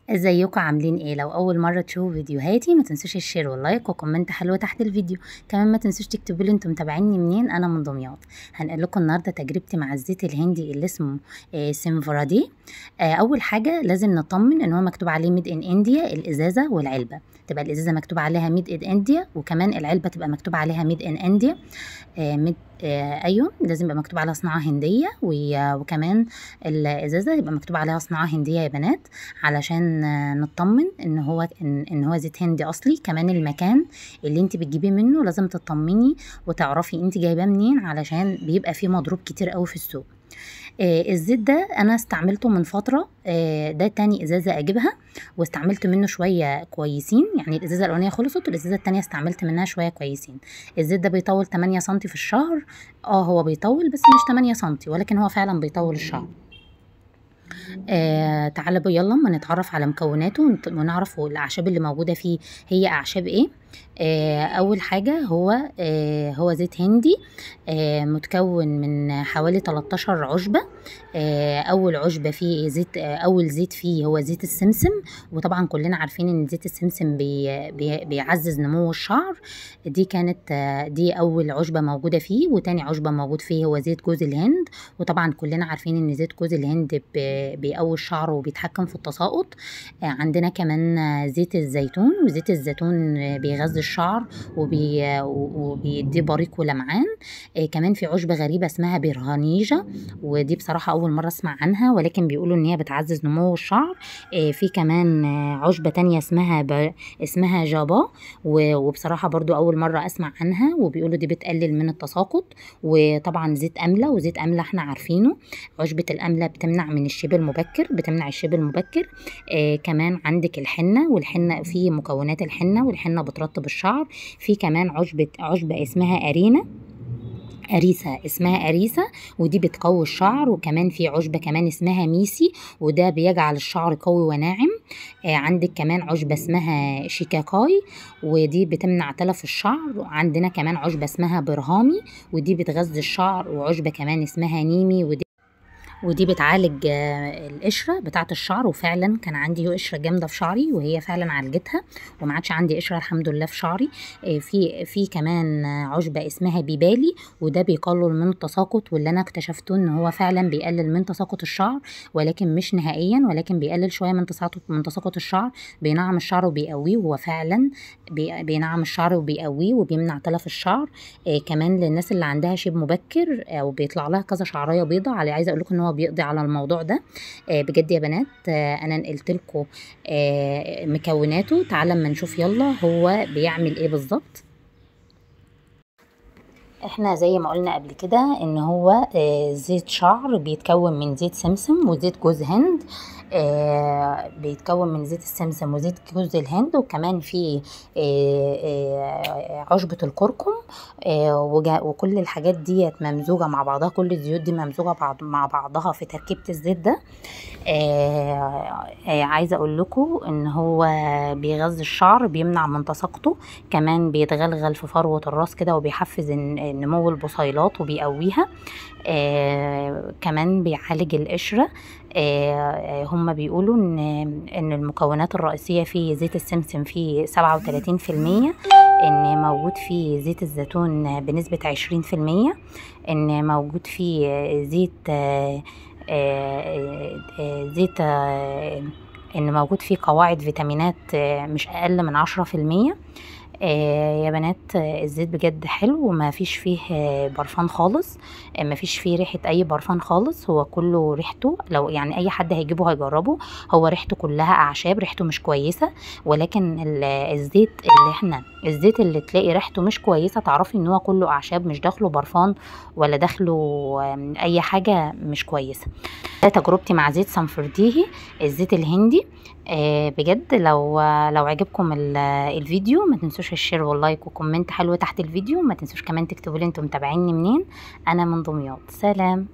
ازيكم عاملين ايه؟ لو اول مره تشوفوا فيديوهاتي ما تنسوش الشير واللايك وكومنت حلو تحت الفيديو. كمان ما تنسوش تكتبوا لي انتم متابعيني منين. انا من دمياط. هنقول لكم النهارده تجربتي مع الزيت الهندي اللي اسمه سيمفورادي. اول حاجه لازم نطمن ان هو مكتوب عليه ميد ان انديا، الازازه والعلبه تبقى الازازه مكتوب عليها ميد ان انديا، وكمان العلبه تبقى مكتوب عليها ميد ان انديا. ايوه، لازم يبقى مكتوب عليها صناعه هنديه، وكمان الازازه يبقى مكتوب عليها صناعه هنديه يا بنات، علشان نطمن ان هو زيت هندي اصلي. كمان المكان اللي انت بتجيبيه منه لازم تطمني وتعرفي انت جايباه منين، علشان بيبقى فيه مضروب كتير قوي في السوق. الزيت ده انا استعملته من فتره، ده تاني ازازه اجيبها، واستعملت منه شويه كويسين. يعني الازازه الاولانيه خلصت والازازه التانيه استعملت منها شويه كويسين. الزيت ده بيطول 8 سم في الشهر. هو بيطول بس مش 8 سم، ولكن هو فعلا بيطول الشهر. تعالى بقى يلا ما نتعرف على مكوناته ونعرف الأعشاب اللي موجودة فيه هي أعشاب ايه. أول حاجة هو زيت هندي، متكون من حوالي 13 عشبة. أول عشبة فيه زيت، أول زيت فيه هو زيت السمسم. وطبعا كلنا عارفين إن زيت السمسم بيعزز نمو الشعر. دي أول عشبة موجودة فيه. وتاني عشبة موجود فيه هو زيت جوز الهند. وطبعا كلنا عارفين إن زيت جوز الهند بيقوي الشعر وبيتحكم في التساقط. عندنا كمان زيت الزيتون، وزيت الزيتون بيغذي الشعر وبيديه بريق ولمعان. كمان في عشبة غريبة اسمها برهانيجا، ودي بصراحة أول مرة أسمع عنها، ولكن بيقولوا إن هي بتعزز نمو الشعر. في كمان عشبة تانية اسمها جابا، وبصراحة برضو أول مرة أسمع عنها، وبيقولوا دي بتقلل من التساقط. وطبعا زيت أملة، وزيت أملة احنا عارفينه. عشبة الأملة بتمنع من الشيب المبكر، بتمنع الشيب المبكر. كمان عندك الحنة، والحنة في مكونات الحنة، والحنة بترطب الشعر. في كمان عشبة اسمها اسمها أريسة، ودي بتقوي الشعر. وكمان في عشبة كمان اسمها ميسي، وده بيجعل الشعر قوي وناعم. عندك كمان عشبة اسمها شيكاكاي، ودي بتمنع تلف الشعر. عندنا كمان عشبة اسمها برهامي، ودي بتغذي الشعر. وعشبة كمان اسمها نيمي، ودي بتعالج القشره بتاعه الشعر. وفعلا كان عندي قشره جامده في شعري، وهي فعلا عالجتها وما عادش عندي قشره الحمد لله في شعري. في كمان عشبه اسمها بيبالي، وده بيقلل من التساقط، واللي انا اكتشفته ان هو فعلا بيقلل من تساقط الشعر، ولكن مش نهائيا، ولكن بيقلل شويه من تساقط الشعر. بينعم الشعر وبيقويه، وهو فعلا بينعم الشعر وبيقويه وبيمنع تلف الشعر. كمان للناس اللي عندها شيب مبكر او بيطلع لها كذا شعريه بيضه، عايزه اقول لكم ان هو بيقضي على الموضوع ده. بجد يا بنات. انا نقلت لكم مكوناته. تعالى اما نشوف يلا هو بيعمل ايه بالظبط. احنا زي ما قلنا قبل كده ان هو زيت شعر بيتكون من زيت سمسم وزيت جوز هند. بيتكون من زيت السمسم وزيت جوز الهند، وكمان في عشبة الكركم. وكل الحاجات دي ممزوجة مع بعضها، كل الزيوت دي ممزوجة مع بعضها في تركيبة الزيت ده. عايزة اقول لكم ان هو بيغذي الشعر، بيمنع من تساقطه. كمان بيتغلغل في فروة الراس كده، وبيحفز نمو البصيلات وبيقويها. كمان بيعالج القشرة. هم بيقولوا ان المكونات الرئيسية في زيت السمسم فيه 37%، ان موجود فيه زيت الزيتون بنسبة 20%، ان موجود فيه ان موجود فيه قواعد فيتامينات مش اقل من 10%. يا بنات، الزيت بجد حلو وما فيش فيه برفان خالص. ما فيش فيه ريحة اي برفان خالص. هو كله ريحته، لو يعني اي حد هيجيبه هيجربه، هو ريحته كلها اعشاب، ريحته مش كويسة. ولكن الزيت اللي تلاقي ريحته مش كويسة تعرفي ان هو كله اعشاب، مش داخله برفان ولا داخله اي حاجة مش كويسة. ده تجربتي مع زيت سنفرديهي، الزيت الهندي. بجد لو عجبكم الفيديو ما تنسوش الشير واللايك وكومنت حلو تحت الفيديو. ما تنسوش كمان تكتبوا لي انتم متابعيني منين. انا من دمياط. سلام.